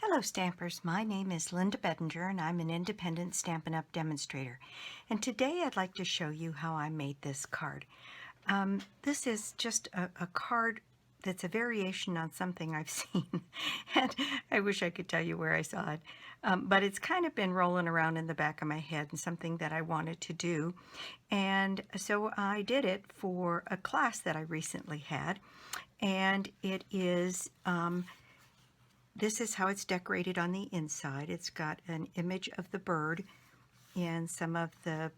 Hello Stampers, my name is Linda Bedinger and I'm an independent Stampin' Up! Demonstrator. And today I'd like to show you how I made this card. This is just a card that's a variation on something I've seen. And I wish I could tell you where I saw it. But it's kind of been rolling around in the back of my head and something that I wanted to do. And so I did it for a class that I recently had. And it is... this is how it's decorated on the inside. It's got an image of the bird and some of the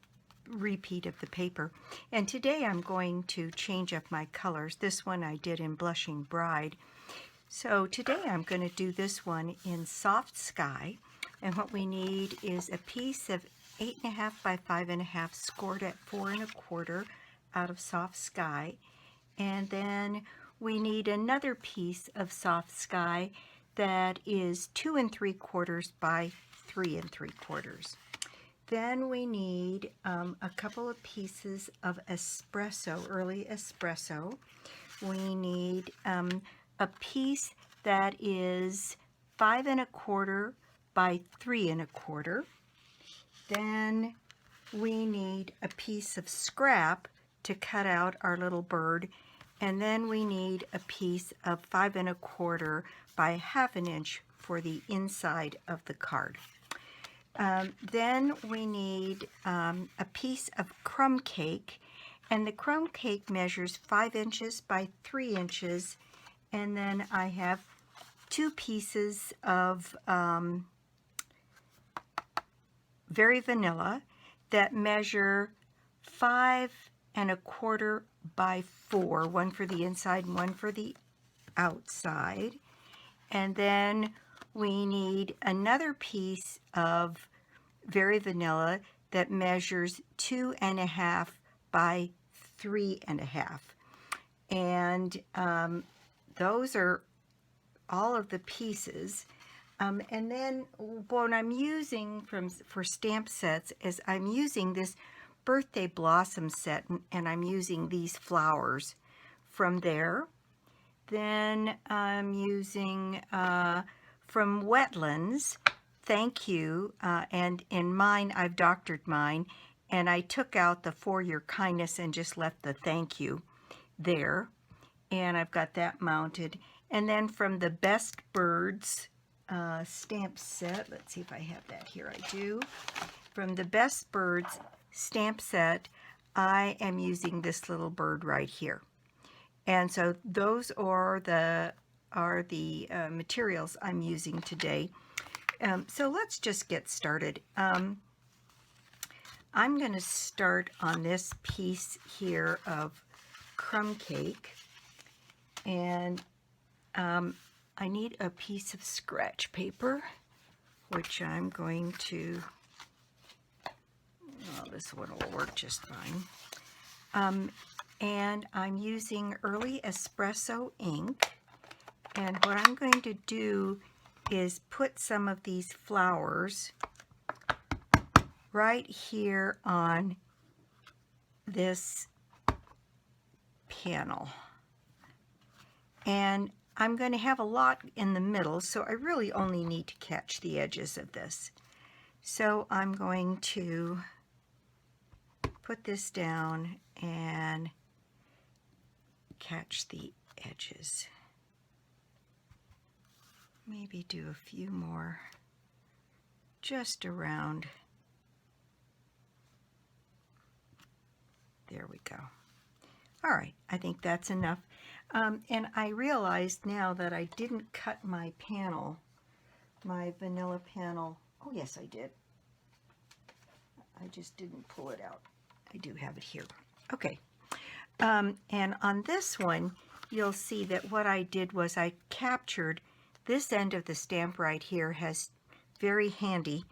repeat of the paper. And today I'm going to change up my colors. This one I did in Blushing Bride. So today I'm going to do this one in Soft Sky. And what we need is a piece of 8.5 by 5.5 scored at 4 1/4 out of Soft Sky. And then we need another piece of Soft Sky that is 2 3/4 by 3 3/4. Then we need a couple of pieces of espresso, early espresso. We need a piece that is 5 1/4 by 3 1/4. Then we need a piece of scrap to cut out our little bird. And then we need a piece of 5 1/4 by 1/2 inch for the inside of the card. Then we need a piece of crumb cake, and the crumb cake measures 5 inches by 3 inches. And then I have 2 pieces of Very Vanilla that measure 5 1/4 by 4, one for the inside and one for the outside. And then we need another piece of Very Vanilla that measures 2 1/2 by 3 1/2. And those are all of the pieces. And then what I'm using for stamp sets is I'm using this Birthday Blossom set, and I'm using these flowers from there. Then I'm using from Wetlands, Thank You, and in mine I've doctored mine, and I took out the For Your Kindness and just left the thank you there, and I've got that mounted. And then from the Best Birds stamp set, let's see if I have that here. I do. From the Best Birds stamp set, I am using this little bird right here. And so those are the materials I'm using today. So let's just get started. I'm going to start on this piece here of crumb cake, and I need a piece of scratch paper, which I'm going to, well, this one will work just fine. And I'm using Early Espresso ink, and what I'm going to do is put some of these flowers right here on this panel. And I'm going to have a lot in the middle, so I really only need to catch the edges of this. So I'm going to put this down and catch the edges. Maybe do a few more just around. There we go. All right, I think that's enough. And I realized now that I didn't cut my panel, my vanilla panel. Oh, yes, I did. I just didn't pull it out. I do have it here. Okay. And on this one, you'll see that what I did was I captured this end of the stamp right here. Has very handy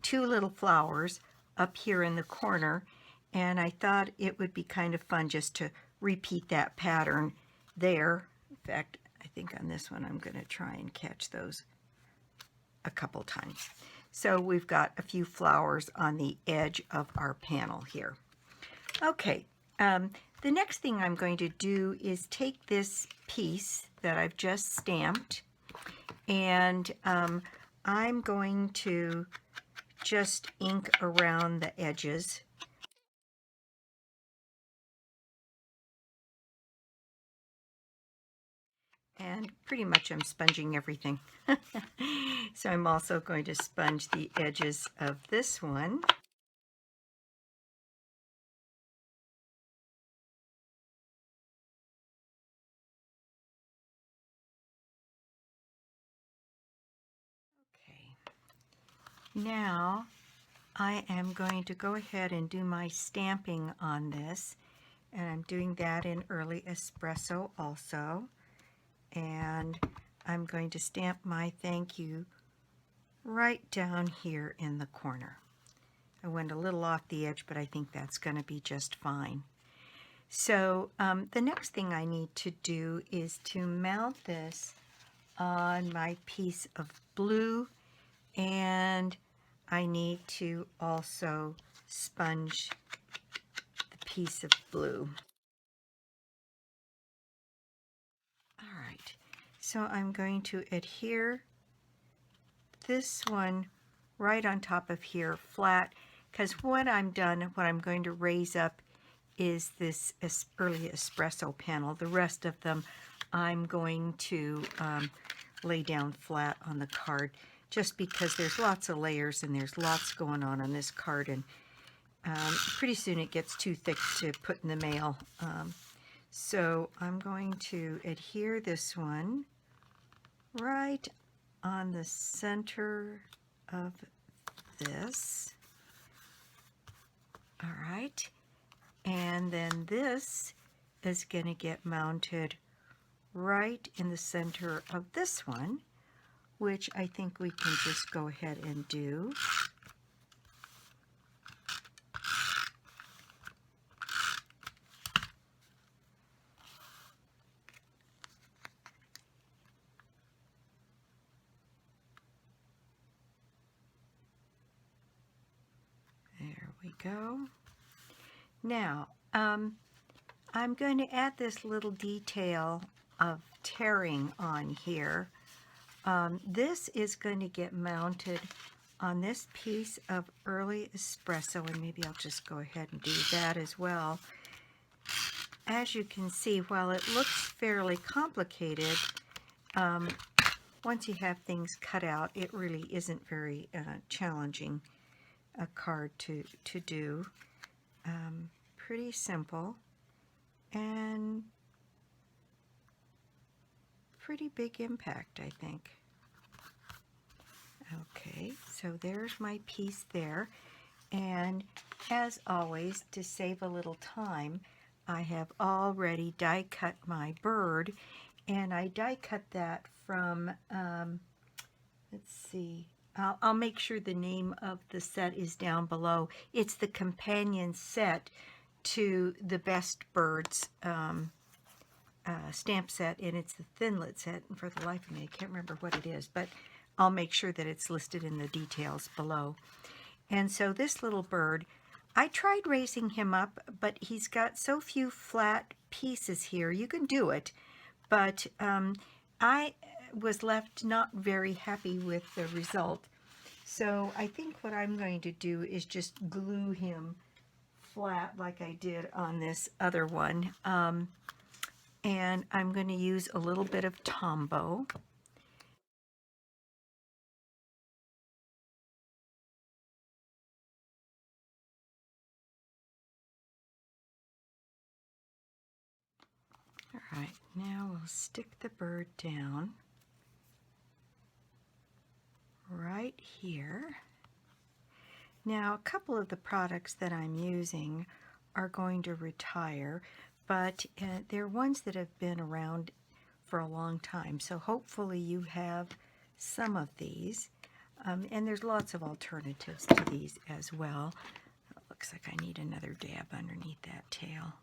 2 little flowers up here in the corner, and I thought it would be kind of fun just to repeat that pattern there. In fact, I think on this one I'm going to try and catch those a couple times. So we've got a few flowers on the edge of our panel here. Okay, the next thing I'm going to do is take this piece that I've just stamped, And I'm going to just ink around the edges. And pretty much I'm sponging everything. So I'm also going to sponge the edges of this one. Okay. Now I am going to go ahead and do my stamping on this. And I'm doing that in early espresso also. And I'm going to stamp my thank you right down here in the corner. I went a little off the edge, but I think that's going to be just fine. So the next thing I need to do is to mount this on my piece of blue, and I need to also sponge the piece of blue. All right, so I'm going to adhere this one right on top of here flat, because when I'm done, what I'm going to raise up is this early espresso panel. The rest of them I'm going to lay down flat on the card, just because there's lots of layers and there's lots going on this card, and pretty soon it gets too thick to put in the mail. So I'm going to adhere this one right on the center of this. All right. And then this is going to get mounted right in the center of this one, which I think we can just go ahead and do. There we go. Now, I'm going to add this little detail of tearing on here. This is going to get mounted on this piece of early espresso, and maybe I'll just go ahead and do that as well. As you can see, while it looks fairly complicated, once you have things cut out, it really isn't very challenging a card to do. Pretty simple and pretty big impact, I think. Okay, so there's my piece there. And as always, to save a little time, I have already die cut my bird, and I die cut that from, let's see, I'll make sure the name of the set is down below. It's the companion set to the Best Birds stamp set, and it's the Thinlet set, and for the life of me, I can't remember what it is, but I'll make sure that it's listed in the details below. And so this little bird, I tried raising him up, but he's got so few flat pieces here. You can do it, but I was left not very happy with the result. So I think what I'm going to do is just glue him flat like I did on this other one. And I'm going to use a little bit of Tombow. All right, now we'll stick the bird down right here. Now, a couple of the products that I'm using are going to retire, but they're ones that have been around for a long time. So hopefully you have some of these. And there's lots of alternatives to these as well. It looks like I need another dab underneath that tail.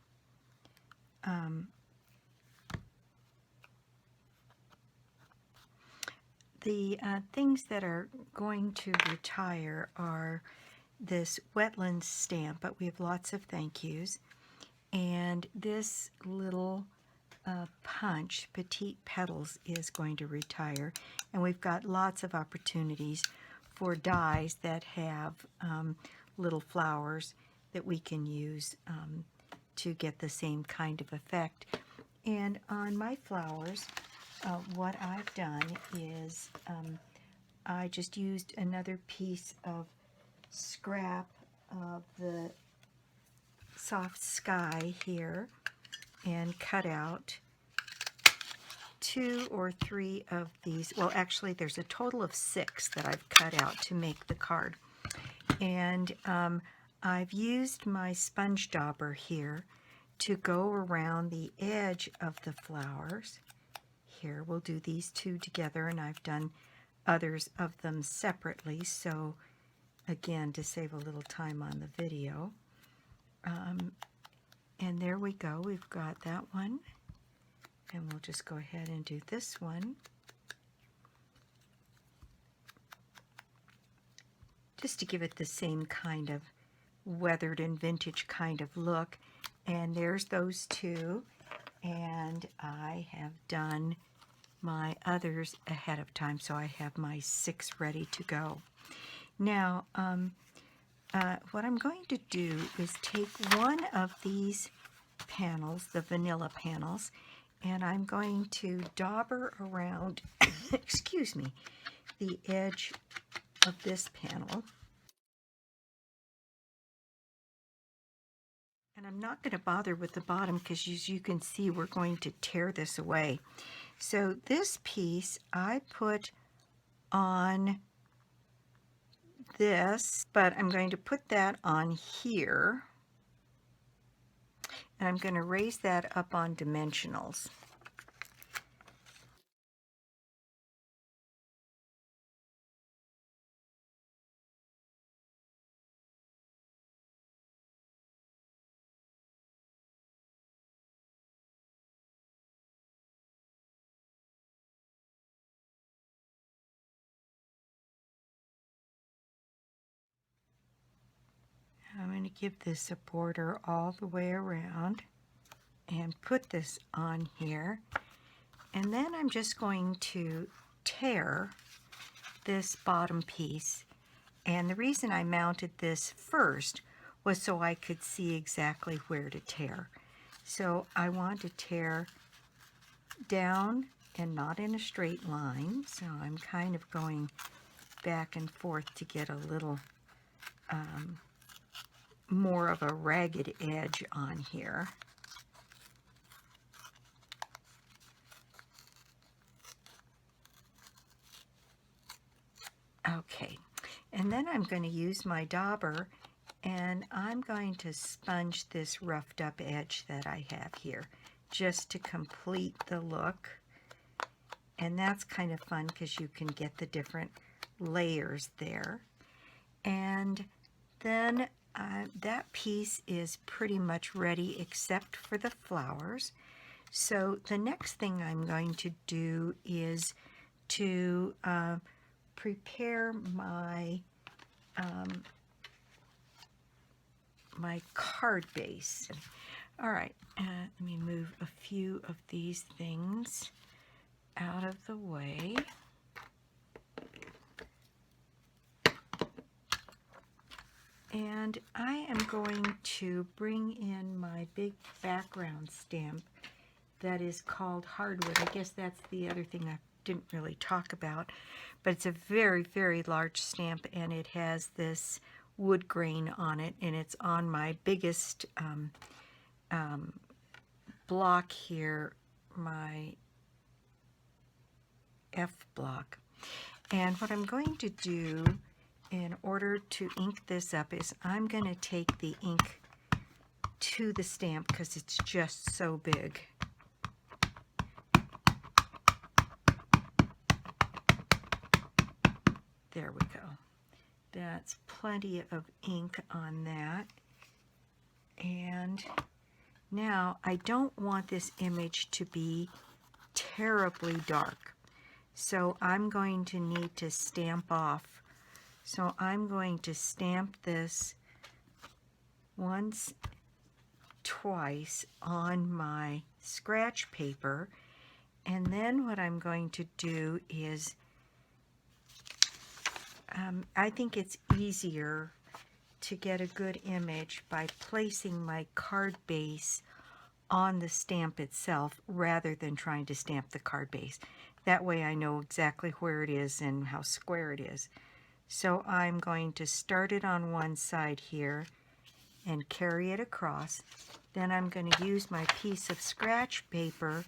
The things that are going to retire are this Wetlands stamp, but we have lots of thank yous, and this little punch, Petite Petals is going to retire, and we've got lots of opportunities for dies that have little flowers that we can use to get the same kind of effect. And on my flowers, what I've done is I just used another piece of scrap of the soft sky here and cut out 2 or 3 of these. Well, actually, there's a total of 6 that I've cut out to make the card. And I've used my sponge dauber here to go around the edge of the flowers. Here, we'll do these 2 together, and I've done others of them separately, so again, to save a little time on the video. And there we go, we've got that one. And we'll just go ahead and do this one. Just to give it the same kind of weathered and vintage kind of look. And there's those 2. And I have done my others ahead of time, so I have my 6 ready to go. Now, what I'm going to do is take one of these panels, the vanilla panels, and I'm going to dauber around, excuse me, the edge of this panel. And I'm not going to bother with the bottom because, as you can see, we're going to tear this away. So this piece I put on this, but I'm going to put that on here. And I'm going to raise that up on dimensionals. I'm going to give this a border all the way around and put this on here. And then I'm just going to tear this bottom piece. And the reason I mounted this first was so I could see exactly where to tear. So I want to tear down and not in a straight line. So I'm kind of going back and forth to get a little more of a ragged edge on here. Okay, and then I'm going to use my dauber, and I'm going to sponge this roughed up edge that I have here just to complete the look. And that's kind of fun because you can get the different layers there. And then that piece is pretty much ready except for the flowers. So the next thing I'm going to do is to prepare my my card base. All right, let me move a few of these things out of the way. And I am going to bring in my big background stamp that is called Hardwood. I guess that's the other thing I didn't really talk about, but it's a very, very large stamp, and it has this wood grain on it, and it's on my biggest block here, my F block. And what I'm going to do in order to ink this up is I'm going to take the ink to the stamp because it's just so big. There we go. That's plenty of ink on that. And now I don't want this image to be terribly dark, so I'm going to need to stamp off. So I'm going to stamp this once, twice on my scratch paper. And then what I'm going to do is, I think it's easier to get a good image by placing my card base on the stamp itself rather than trying to stamp the card base. That way I know exactly where it is and how square it is. So I'm going to start it on one side here and carry it across. Then I'm going to use my piece of scratch paper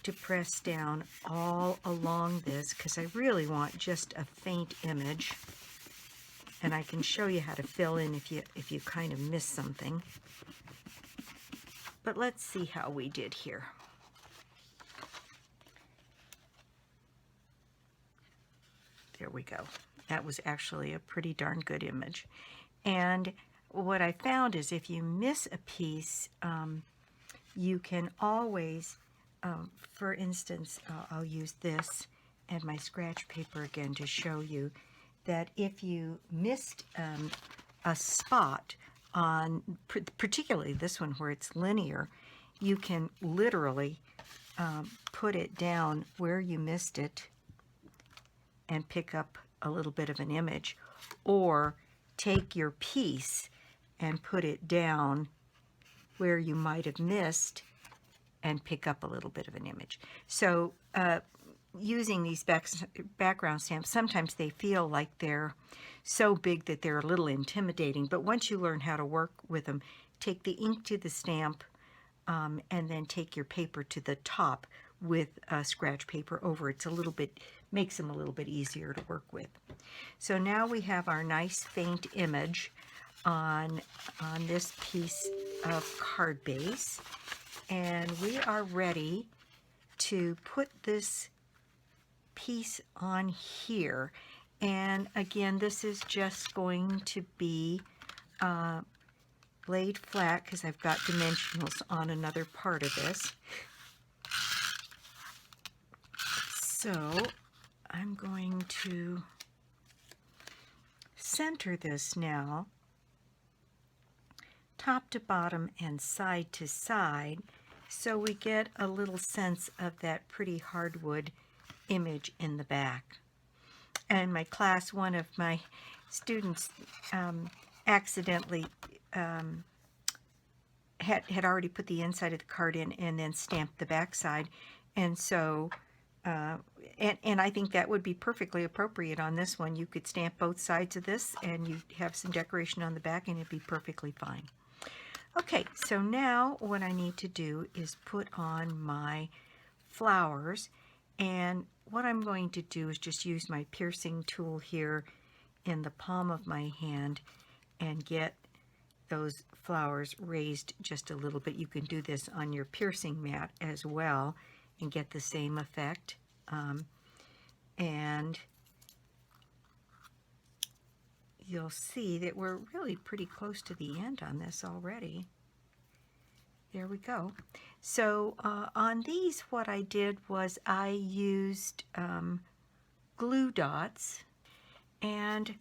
to press down all along this because I really want just a faint image. And I can show you how to fill in if you kind of miss something. But let's see how we did here. There we go. That was actually a pretty darn good image. And what I found is if you miss a piece, you can always, for instance, I'll use this and my scratch paper again to show you that if you missed a spot on, particularly this one where it's linear, you can literally put it down where you missed it and pick up a little bit of an image, or take your piece and put it down where you might have missed and pick up a little bit of an image. So using these background stamps, sometimes they feel like they're so big that they're a little intimidating, but once you learn how to work with them, take the ink to the stamp and then take your paper to the top with scratch paper over. It's a little bit, makes them a little bit easier to work with. So now we have our nice faint image on this piece of card base, and we are ready to put this piece on here. And again, this is just going to be laid flat because I've got dimensionals on another part of this. So I'm going to center this now, top to bottom and side to side, so we get a little sense of that pretty hardwood image in the back. And my class, one of my students accidentally had already put the inside of the card in and then stamped the back side, and so and I think that would be perfectly appropriate on this one. You could stamp both sides of this and you have some decoration on the back and it'd be perfectly fine. Okay, so now what I need to do is put on my flowers, and what I'm going to do is just use my piercing tool here in the palm of my hand and get those flowers raised just a little bit. You can do this on your piercing mat as well and get the same effect. And you'll see that we're really pretty close to the end on this already. There we go. So on these, what I did was I used glue dots, and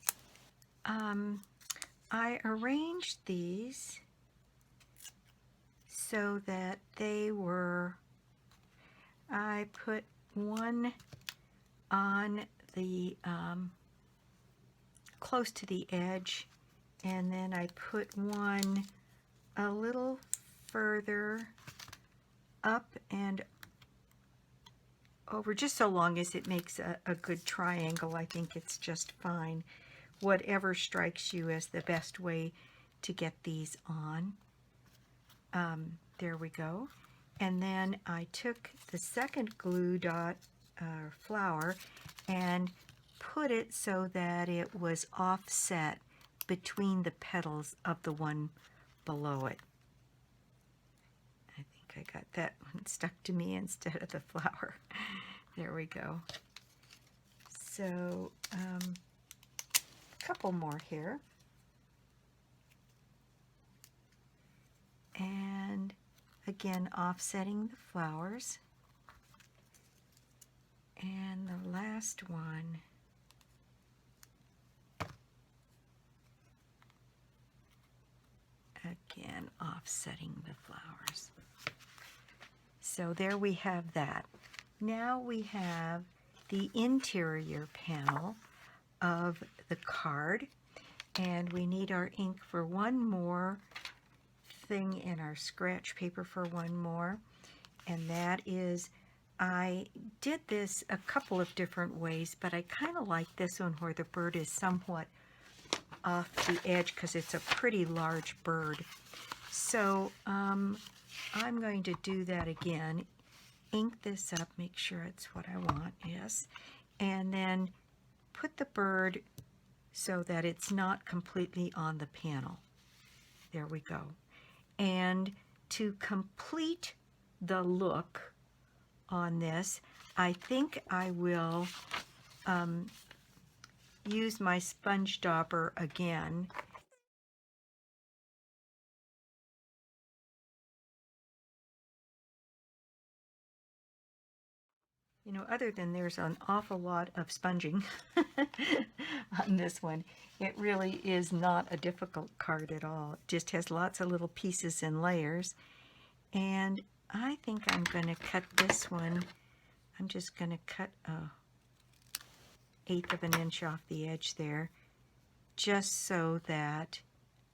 I arranged these so that they were, I put one on the close to the edge, and then I put one a little further up and over, just so long as it makes a good triangle. I think it's just fine. Whatever strikes you as the best way to get these on. There we go. And then I took the second glue dot flower and put it so that it was offset between the petals of the one below it. I think I got that one stuck to me instead of the flower. There we go. So a couple more here. And again, offsetting the flowers. And the last one, Again, offsetting the flowers. So there we have that. Now we have the interior panel of the card, and we need our ink for one more thing in our scratch paper for one more, and that is, I did this a couple of different ways, but I kind of like this one where the bird is somewhat off the edge because it's a pretty large bird. So I'm going to do that again. Ink this up, make sure it's what I want, yes, and then put the bird so that it's not completely on the panel. There we go. And to complete the look on this, I think I will use my sponge dauber again. You know, other than there's an awful lot of sponging on this one, it really is not a difficult card at all. It just has lots of little pieces and layers. And I think I'm going to cut this one. I'm just going to cut a 1/8 of an inch off the edge there, just so that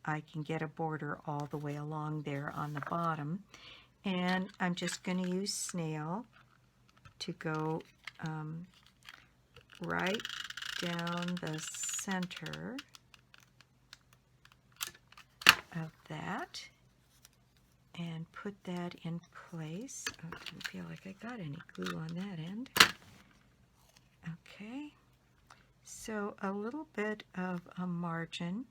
I can get a border all the way along there on the bottom. And I'm just going to use snail to go right down the center of that and put that in place. Oh, I don't feel like I got any glue on that end. Okay, so a little bit of a margin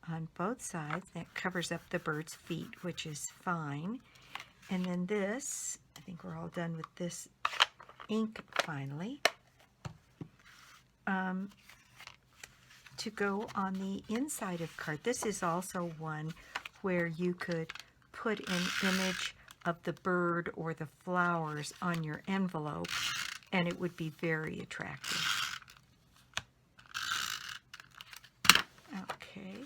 on both sides that covers up the bird's feet, which is fine. And then this, I think we're all done with this ink finally, to go on the inside of card. This is also one where you could put an image of the bird or the flowers on your envelope, and it would be very attractive. Okay,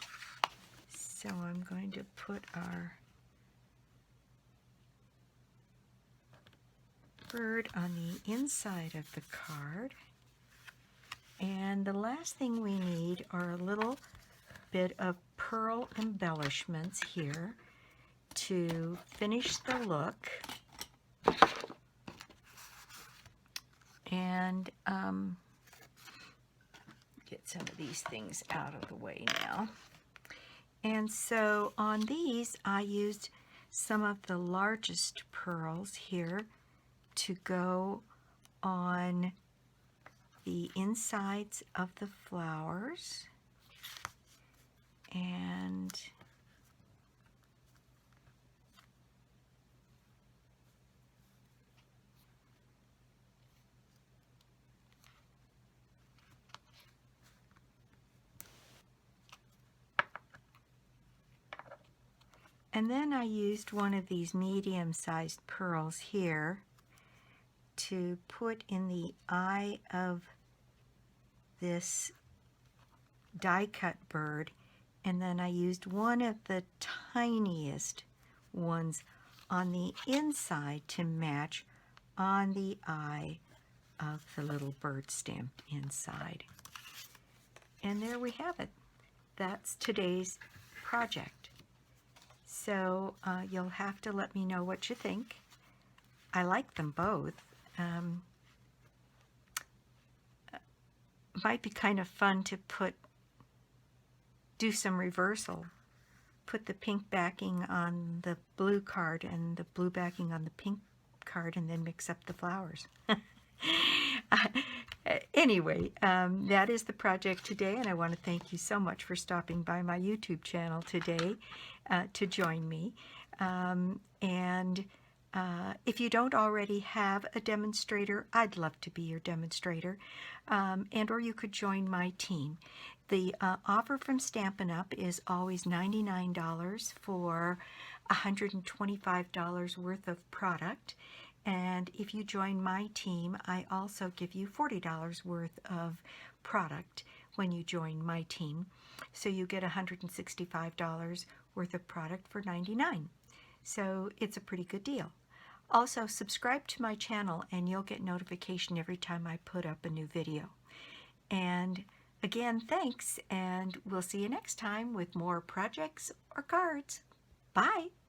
so I'm going to put our bird on the inside of the card. And the last thing we need are a little bit of pearl embellishments here to finish the look. And get some of these things out of the way now. And so on these, I used some of the largest pearls here to go on the insides of the flowers. And then I used one of these medium-sized pearls here to put in the eye of this die-cut bird, and then I used one of the tiniest ones on the inside to match on the eye of the little bird stamped inside. And there we have it. That's today's project. So you'll have to let me know what you think. I like them both. Might be kind of fun to do some reversal. Put the pink backing on the blue card and the blue backing on the pink card, and then mix up the flowers. Anyway, that is the project today, and I want to thank you so much for stopping by my YouTube channel today to join me. If you don't already have a demonstrator, I'd love to be your demonstrator, or you could join my team. The offer from Stampin Up! Is always $99 for $125 worth of product. And if you join my team, I also give you $40 worth of product when you join my team. So you get $165 worth of product for $99. So it's a pretty good deal. Also, subscribe to my channel and you'll get notification every time I put up a new video. And again, thanks, and we'll see you next time with more projects or cards. Bye!